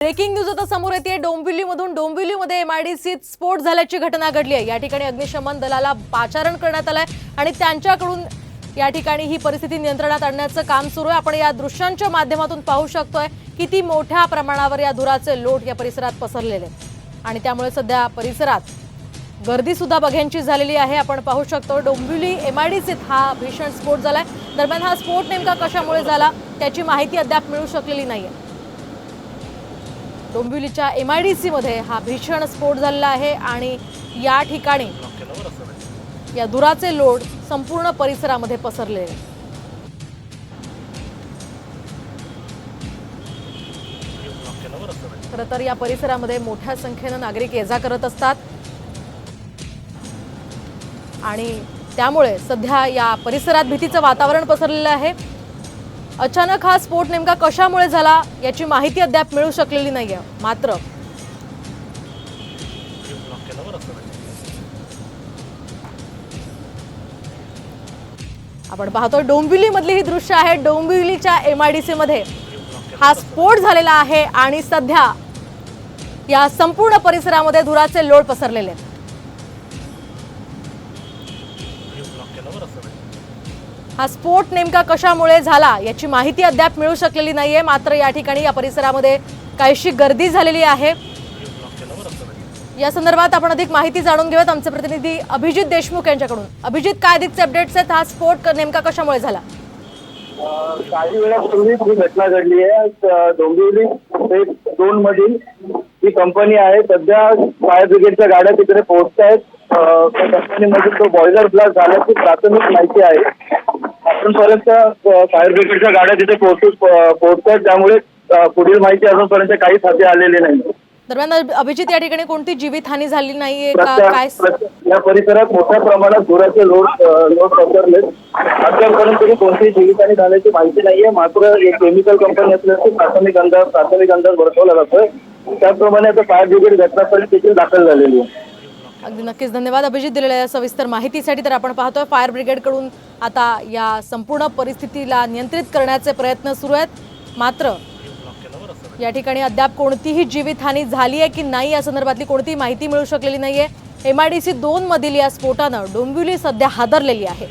Breaking news आता समोर येते। डोंबिवलीमध्ये एमआयडीसीत स्फोट झाल्याची घटना घडली आहे। या ठिकाणी अग्निशमन दलाला पाचारण करण्यात आलंय आणि त्यांच्याकडून या ठिकाणी ही परिस्थिती नियंत्रणात आणण्याचं काम सुरू आहे। आपण या दृश्यांच्या माध्यमातून पाहू शकतोय किती मोठ्या प्रमाणावर या धुराचे लोट या परिसरात पसरलेले आणि त्यामुळे सध्या परिसरात गर्दी सुद्धा बघ्यांची झालेली आहे। आपण पाहू शकतो डोंबिवली एमआयडीसीत हा भीषण स्फोट झालाय। दरम्यान हा स्फोट नेमका कशामुळे झाला त्याची माहिती अद्याप मिळू शकलेली नाहीये। डोंबिवलीच्या एमआयडीसी मध्ये हा भीषण स्फोट झालेला आहे आणि या ठिकाणी या धुराचे लोट संपूर्ण परिसरामध्ये पसरले आहे। खरं तर या परिसरामध्ये मोठ्या संख्येने नागरिक ये जा करत असतात आणि त्यामुळे सध्या या परिसरात भीतीचं वातावरण पसरलेलं आहे। अचानक हा स्फोट नेमका कशामुळे झाला याची माहिती अद्याप मिळू शकलेली नाहीये। मात्र आपण पाहतोय डोंबिवलीमधली ही दृश्य आहे। डोंबिवलीच्या एमआयडीसी मध्ये हा स्फोट झालेला आहे आणि सध्या या संपूर्ण परिसरामध्ये धुराचे लोट पसरलेले आहेत। हा स्फोट नेमका कशामुळे झाला याची माहिती अद्याप मिळू शकलेली नाहीये। मात्र या ठिकाणी या परिसरामध्ये काहीशी गर्दी झालेली आहे। या संदर्भात आपण अधिक माहिती जाणून घेऊयात आमचे प्रतिनिधी अभिजित देशमुख यांच्याकडून। अभिजित, काय अधिकचे अपडेट्स आहेत? हा स्फोट नेमका कशामुळे झाला? काही वेळापूर्वी ही घटना घडली आहे। डोंबिवली फेज 2 मधील ही कंपनी आहे। सध्या फायर ब्रिगेडच्या गाड्या तिकडे पोहोचत आहेत। कंपनीमध्ये तो बॉयलर ब्लास्ट झाल्याची प्राथमिक माहिती आहे। अजूनपर्यंत फायर ब्रिगेडच्या गाड्या तिथे पोहोचतात, त्यामुळे पुढील माहिती अजूनपर्यंत काहीच हाती आलेली नाही। दरम्यान अभिजित, या ठिकाणी कोणती जीवितहानी झाली नाहीये का? काय या परिसरात मोठ्या प्रमाणात धुराचे लोट पसरले। अद्यापर्यंत कोणतीही जीवितहानी झाल्याची माहिती नाहीये। मात्र एक केमिकल कंपनी असल्याचे प्राथमिक अंदाज वर्तवला जातोय। त्याप्रमाणे आता फायर ब्रिगेड घटनास्थळी देखील दाखल झालेली आहे। अगदी नक्कीच धन्यवाद अभिजित दिलेल्या सविस्तर माहितीसाठी। तर आपण पाहतोय फायर ब्रिगेडकडून आता या संपूर्ण परिस्थितीला नियंत्रित करण्याचे प्रयत्न सुरू आहेत। मात्र या ठिकाणी अद्याप कोणतीही जीवितहानी झाली आहे की नाही या संदर्भातली कोणतीही माहिती मिळू शकलेली नाहीये। एमआयडीसी 2 मधील या स्फोटानं डोंबिवली सध्या हादरलेली आहे।